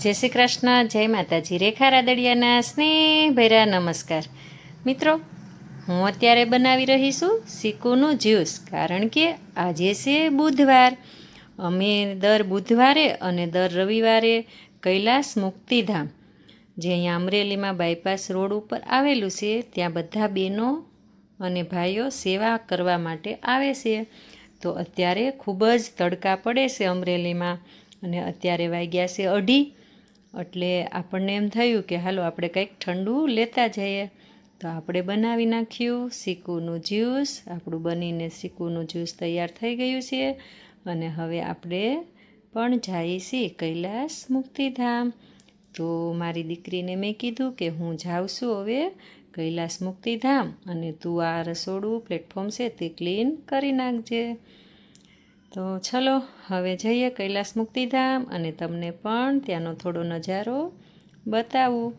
જય શ્રી કૃષ્ણ, જય માતાજી. રેખા રાદડિયાના સ્નેહભર્યા નમસ્કાર. મિત્રો, હું અત્યારે બનાવી રહી છું ચીકુનું જ્યુસ, કારણ કે આજે છે બુધવાર. અમે દર બુધવારે અને દર રવિવારે કૈલાસ મુક્તિધામ, જે અહીંયા અમરેલીમાં બાયપાસ રોડ ઉપર આવેલું છે, ત્યાં બધા બહેનો અને ભાઈઓ સેવા કરવા માટે આવે છે. તો અત્યારે ખૂબ જ તડકા પડે છે અમરેલીમાં, અને અત્યારે વાગ્યા છે 2:30. એટલે આપણને એમ થયું કે હાલો આપણે કંઈક ઠંડુ લેતા જઈએ. તો આપણે બનાવી નાખ્યું ચીકુનું જ્યુસ. આપણું બનીને ચીકુનું જ્યુસ તૈયાર થઈ ગયું છે, અને હવે આપણે પણ જઈએ છીએ કૈલાસ મુક્તિધામ. તો મારી દીકરીને મેં કીધું કે હું જાઉં છું હવે કૈલાસ મુક્તિધામ, અને તું આ રસોડું પ્લેટફોર્મ છે તે ક્લીન કરી નાખજે. તો ચલો હવે જઈએ કૈલાસ મુક્તિધામ, અને તમને પણ ત્યાંનો થોડો નજારો બતાવું.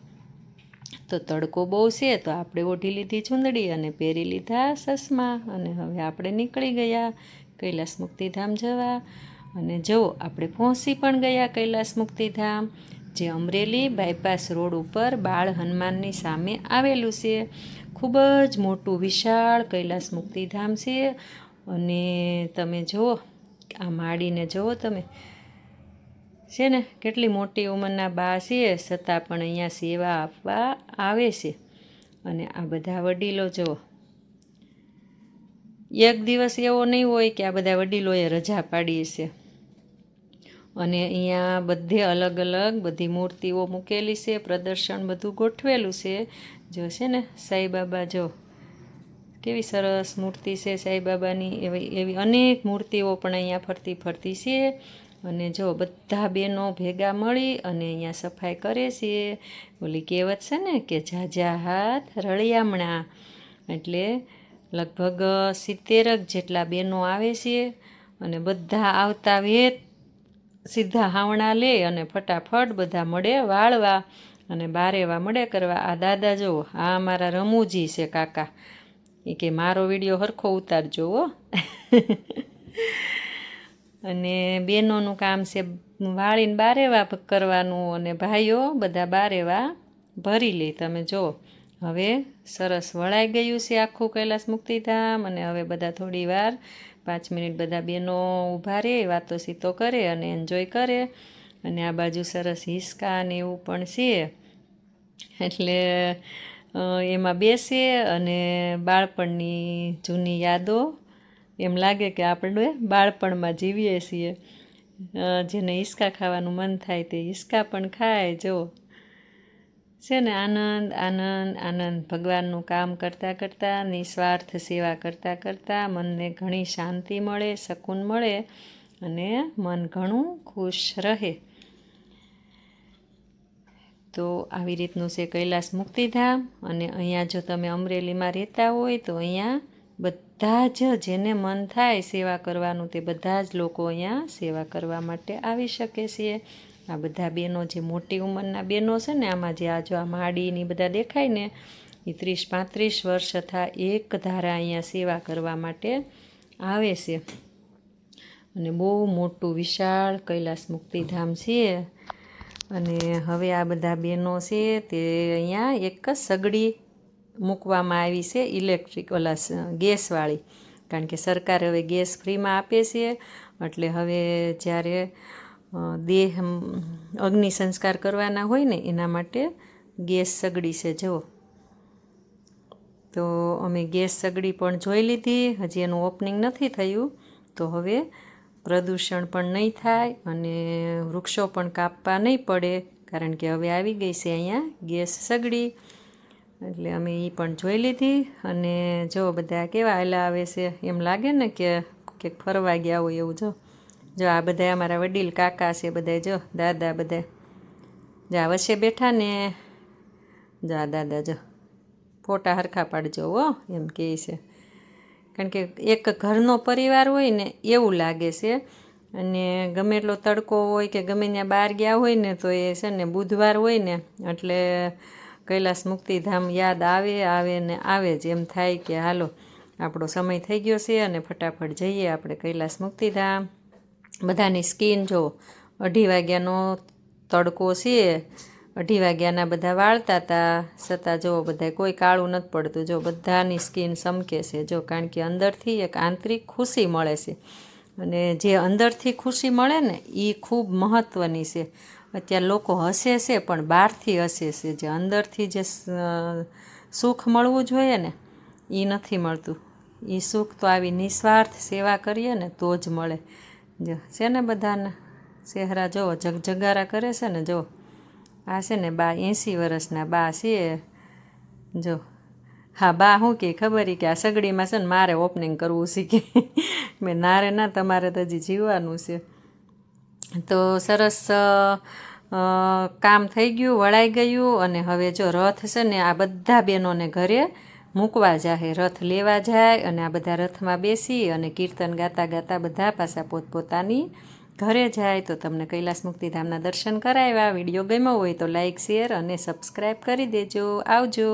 તો તડકો બહુ છે, તો આપણે ઓઢી લીધી ચૂંદડી અને પહેરી લીધા ચશ્મા, અને હવે આપણે નીકળી ગયા કૈલાસ મુક્તિધામ જવા. અને જુઓ, આપણે પહોંચી પણ ગયા કૈલાસ મુક્તિધામ, જે અમરેલી બાયપાસ રોડ ઉપર બાળ હનુમાનની સામે આવેલું છે. ખૂબ જ મોટું વિશાળ કૈલાસ મુક્તિધામ છે. અને તમે જુઓ, આ માડીને જુઓ તમે, છે ને કેટલી મોટી ઉંમરના બા છે, છતાં પણ અહીંયા સેવા આપવા આવે છે. અને આ બધા વડીલો જુઓ, એક દિવસ એવો નહીં હોય કે આ બધા વડીલોએ રજા પાડી છે. અને અહીંયા બધે અલગ અલગ બધી મૂર્તિઓ મૂકેલી છે, પ્રદર્શન બધું ગોઠવેલું છે. જો છે ને સાંઈબાબા, જો કેવી સરસ મૂર્તિ છે સાંઈબાબાની. એવી અનેક મૂર્તિઓ પણ અહીંયા ફરતી ફરતી છે. અને જો બધા બહેનો ભેગા મળી અને અહીંયા સફાઈ કરે છે. ઓલી કહેવત છે ને કે ઝાઝા હાથ રળિયામણા, એટલે લગભગ 70 જેટલા બહેનો આવે છે. અને બધા આવતા વેત સીધા હાવણા લે અને ફટાફટ બધા મળે વાળવા અને બારેવા મળે કરવા. આ દાદા જુઓ, આ અમારા રમૂજી છે કાકા, એ કે મારો વિડીયો હરખો ઉતારજો હો. અને બહેનોનું કામ છે વાળીને બારેવા કરવાનું, અને ભાઈઓ બધા બારેવા ભરી લે. તમે જુઓ, હવે સરસ વળાઈ ગયું છે આખું કૈલાસ મુક્તિધામ. અને હવે બધા થોડી વાર 5 મિનિટ બધા બહેનો ઊભા રહે, વાતો સીતો કરે અને એન્જોય કરે. અને આ બાજુ સરસ હિંચકા ને એવું પણ છે, એટલે એમાં બેસે અને બાળપણની જૂની યાદો, એમ લાગે કે આપણે બાળપણમાં જીવીએ છીએ. જેને હિંચકા ખાવાનું મન થાય તે હિંચકા પણ ખાય. જો છે ને આનંદ આનંદ આનંદ. ભગવાનનું કામ કરતાં કરતાં, નિસ્વાર્થ સેવા કરતાં કરતાં મનને ઘણી શાંતિ મળે, શકૂન મળે, અને મન ઘણું ખુશ રહે. તો આવી રીતનું છે કૈલાસ મુક્તિધામ. અને અહીંયા જો તમે અમરેલીમાં રહેતા હોય તો અહીંયા બધા જ જેને મન થાય સેવા કરવાનું, તે બધા જ લોકો અહીંયા સેવા કરવા માટે આવી શકે છે. આ બધા બહેનો, જે મોટી ઉંમરના બહેનો છે ને, આમાં જે આ જો આ માડીની બધા દેખાય ને, એ 30-35 વર્ષ થતાં એક ધારા અહીંયા સેવા કરવા માટે આવે છે. અને બહુ મોટું વિશાળ કૈલાસ મુક્તિધામ છે. અને હવે આ બધા બહેનો છે તે અહીંયા એક સગડી મૂકવામાં આવી છે, ઇલેક્ટ્રિક ગેસવાળી, કારણ કે સરકાર હવે ગેસ ફ્રીમાં આપે છે. એટલે હવે જ્યારે દેહ અગ્નિ સંસ્કાર કરવાના હોય ને, એના માટે ગેસ સગડી છે. જુઓ, તો અમે ગેસ સગડી પણ જોઈ લીધી, હજી એનું ઓપનિંગ નથી થયું. તો હવે પ્રદૂષણ પણ નહીં થાય અને વૃક્ષો પણ કાપવા નહીં પડે, કારણ કે હવે આવી ગઈ છે અહીંયા ગેસ સગડી. એટલે અમે એ પણ જોઈ લીધી. અને જો બધા કેવા હાલા આવે છે, એમ લાગે ને કે ફરવા ગયા હોય એવું. જો આ બધા અમારા વડીલ કાકા છે, બધા જો દાદા, બધા જો આ વચ્ચે બેઠા ને, જો આ દાદા, જો ફોટા હરખા પાડજો હો, એમ કહે છે. કારણ કે એક ઘરનો પરિવાર હોય ને એવું લાગે છે. અને ગમે એટલો તડકો હોય કે ગમે ત્યાં બહાર ગયા હોય ને, તો એ છે ને બુધવાર હોય ને, એટલે કૈલાસ મુક્તિધામ યાદ આવે ને આવે જ. એમ થાય કે હાલો આપણો સમય થઈ ગયો છે અને ફટાફટ જઈએ આપણે કૈલાસ મુક્તિધામ. બધાની સ્કિન જો 2:30 વાગ્યાનો તડકો છે 2:30 વાગ્યાના બધા વાળતા હતા છતાં જો બધા કોઈ કાળું નથી પડતું, જો બધાની સ્કિન ચમકે છે જો, કારણ કે અંદરથી એક આંતરિક ખુશી મળે છે. અને જે અંદરથી ખુશી મળે ને એ ખૂબ મહત્ત્વની છે. અત્યારે લોકો હસે છે પણ બહારથી હસે છે, જે અંદરથી જે સુખ મળવું જોઈએ ને એ નથી મળતું. એ સુખ તો આવી નિસ્વાર્થ સેવા કરીએ ને તો જ મળે. જો છે ને બધાને ચહેરા જો જગજગારા કરે છે ને. જો આ છે ને બા 80 વર્ષના બા છે જો. હા બા શું કે ખબર કે આ સગડીમાં છે ને મારે ઓપનિંગ કરવું છે કે મેં નારે ના, તમારે તો હજી જીવવાનું છે. તો સરસ કામ થઈ ગયું, વળાઈ ગયું. અને હવે જો રથ છે ને આ બધા બહેનોને ઘરે મૂકવા જાય, રથ લેવા જાય. અને આ બધા રથમાં બેસી અને કીર્તન ગાતા ગાતા બધા પાછા પોતપોતાની ઘરે જાય. તો તમને કૈલાસ મુક્તિધામના દર્શન કરાવ્યા. વિડીયો ગમ્યો હોય તો લાઈક, શેર અને સબસ્ક્રાઈબ કરી દેજો. આવજો.